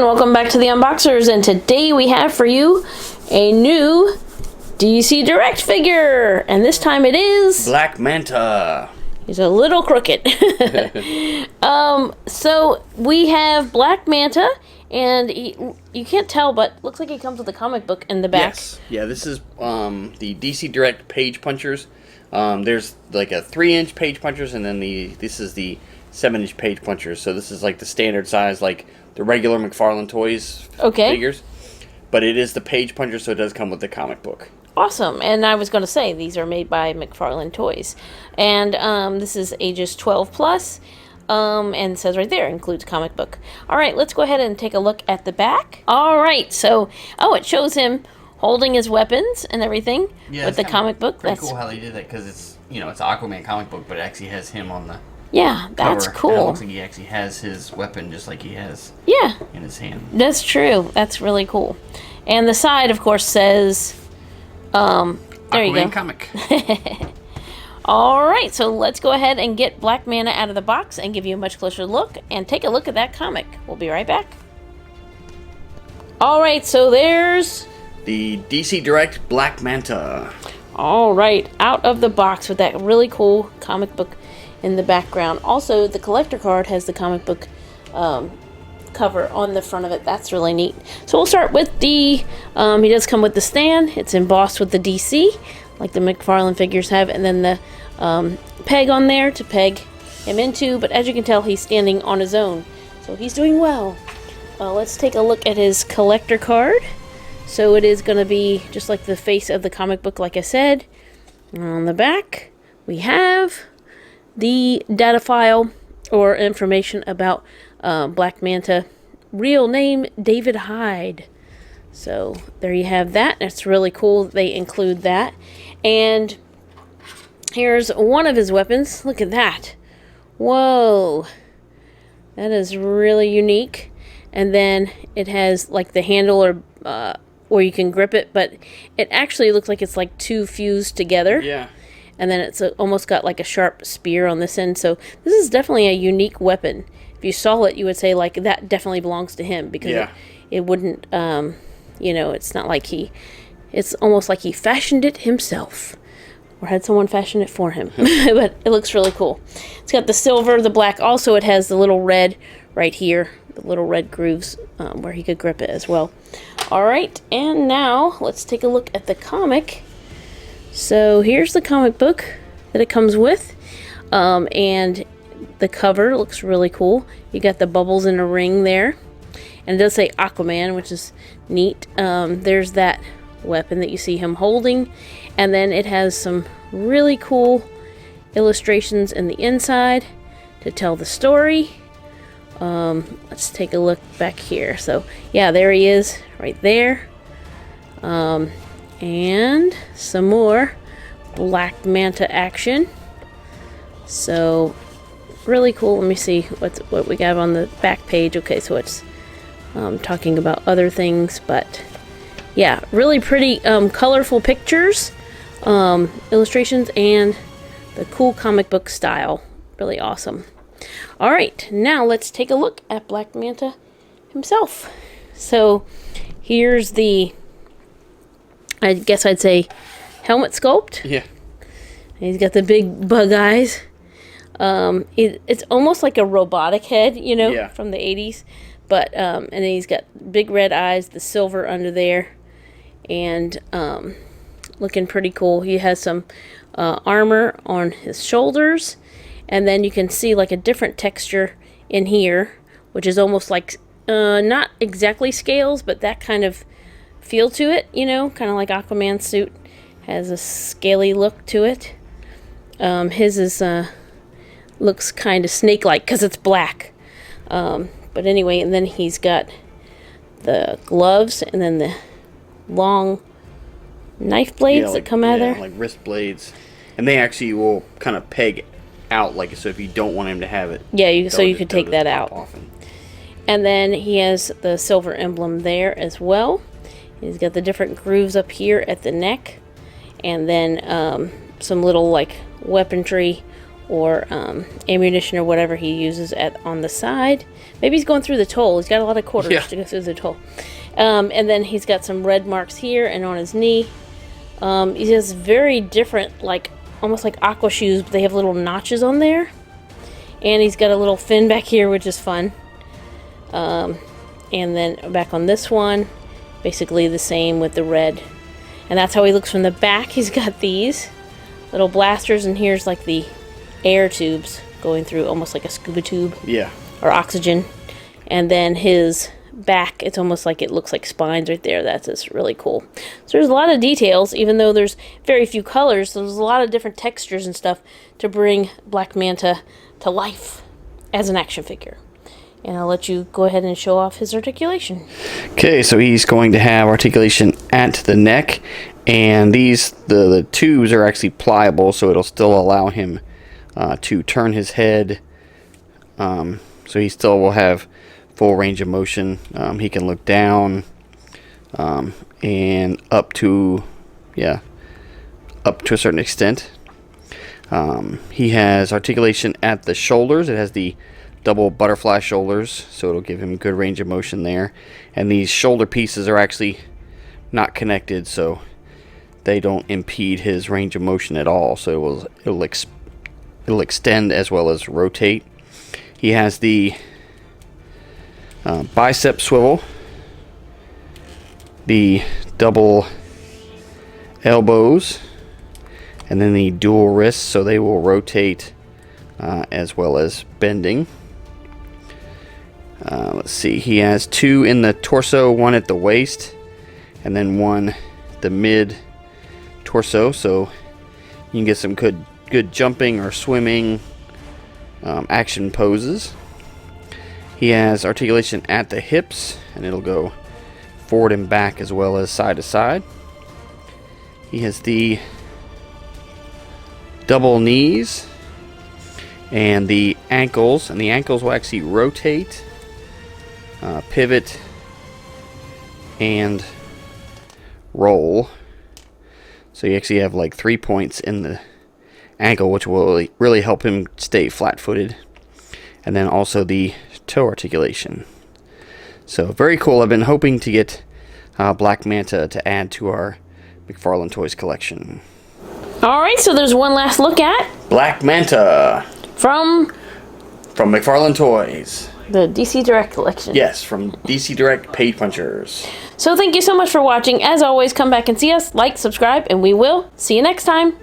welcome back to the Unboxers, and today we have for you a new DC Direct figure, and this time it is... Black Manta. He's a little crooked. So we have Black Manta, and you can't tell, but looks like he comes with a comic book in the back. Yes. Yeah, this is the DC Direct page punchers. There's like a 3-inch page punchers, and then this is the 7-inch page punchers. So this is like the standard size, like the regular McFarlane Toys figures. But it is the page puncher, so it does come with the comic book. Awesome. And I was going to say, these are made by McFarlane Toys. And this is ages 12 plus. And it says right there, includes comic book. All right, let's go ahead and take a look at the back. All right, so, it shows him holding his weapons and everything with the comic book. Pretty cool how they did that, because it's, it's an Aquaman comic book, but it actually has him on the that's cover. cool. And it looks like he actually has his weapon just like he has in his hand. That's true. That's really cool. And the side, of course, says... there Aquaman you go. comic. All right, so let's go ahead and get Black Manta out of the box and give you a much closer look and take a look at that comic. We'll be right back. All right, so there's the DC Direct Black Manta. All right, out of the box with that really cool comic book in the background. Also, the collector card has the comic book cover on the front of it. That's really neat. So we'll start with the, he does come with the stand. It's embossed with the DC, like the McFarlane figures have, and then the peg on there to peg him into, but as you can tell, he's standing on his own. So he's doing well. Let's take a look at his collector card. So it is going to be just like the face of the comic book, like I said. On the back, we have the data file or information about Black Manta. Real name, David Hyde. So there you have that. That's really cool. They include that. And here's one of his weapons. Look at that. Whoa. That is really unique. And then it has like the handle or you can grip it, but it actually looks like it's like two fused together. Yeah. And then it's almost got like a sharp spear on this end. So this is definitely a unique weapon. If you saw it, you would say like that definitely belongs to him, because it wouldn't, it's not like it's almost like he fashioned it himself or had someone fashion it for him. But it looks really cool. It's got the silver, the black. Also, it has the little red right here, the little red grooves where he could grip it as well. All right, and now let's take a look at the comic. So here's the comic book that it comes with, and the cover looks really cool. You got the bubbles in a ring there, and it does say Aquaman, which is neat. There's that weapon that you see him holding, and then it has some really cool illustrations in the inside to tell the story. Let's take a look back here. So yeah, there he is right there. And some more Black Manta action. So really cool. Let me see what we got on the back page. Okay, so it's talking about other things, but yeah, really pretty colorful pictures, illustrations, and the cool comic book style. Really awesome. All right, now let's take a look at Black Manta himself. So here's the, I guess I'd say, helmet sculpt. Yeah. He's got the big bug eyes. It's almost like a robotic head, from the 80s. But, and then he's got big red eyes, the silver under there, and looking pretty cool. He has some armor on his shoulders, and then you can see like a different texture in here, which is almost like, not exactly scales, but that kind of feel to it, kind of like Aquaman's suit has a scaly look to it. His is looks kind of snake-like because it's black. But anyway, and then he's got the gloves and then the long knife blades that come out of there. Like wrist blades. And they actually will kind of peg out, like, so if you don't want him to have it. Yeah, so you could take that out. And then he has the silver emblem there as well. He's got the different grooves up here at the neck. And then some little, like, weaponry or ammunition or whatever he uses on the side. Maybe he's going through the toll. He's got a lot of quarters to go through the toll. And then he's got some red marks here and on his knee. He has very different, like almost like aqua shoes, but they have little notches on there. And he's got a little fin back here, which is fun. And then back on this one, basically the same with the red. And that's how he looks from the back. He's got these little blasters, and here's like the air tubes going through, almost like a scuba tube. Yeah. Or oxygen. And then his back, it's almost like it looks like spines right there. That's just really cool. So there's a lot of details, even though there's very few colors. There's a lot of different textures and stuff to bring Black Manta to life as an action figure. And I'll let you go ahead and show off his articulation. Okay, so he's going to have articulation at the neck, and the tubes are actually pliable, so it'll still allow him to turn his head. So he still will have full range of motion. He can look down and up to a certain extent. He has articulation at the shoulders. It has the double butterfly shoulders, so it'll give him good range of motion there. And these shoulder pieces are actually not connected, so they don't impede his range of motion at all. So it'll extend as well as rotate. He has the bicep swivel, the double elbows, and then the dual wrists, so they will rotate as well as bending. Let's see, he has 2 in the torso, 1 at the waist, and then 1 the mid torso, so you can get some good jumping or swimming action poses. He has articulation at the hips, and it'll go forward and back as well as side to side. He has the double knees and the ankles, and the ankles will actually rotate, pivot, and roll. So you actually have like 3 points in the ankle, which will really help him stay flat-footed. And then also the toe articulation. So very cool. I've been hoping to get Black Manta to add to our McFarlane Toys collection. Alright, so there's one last look at Black Manta from McFarlane Toys. The DC Direct collection. Yes, from DC Direct Page Punchers. So thank you so much for watching. As always, come back and see us, like, subscribe, and we will see you next time.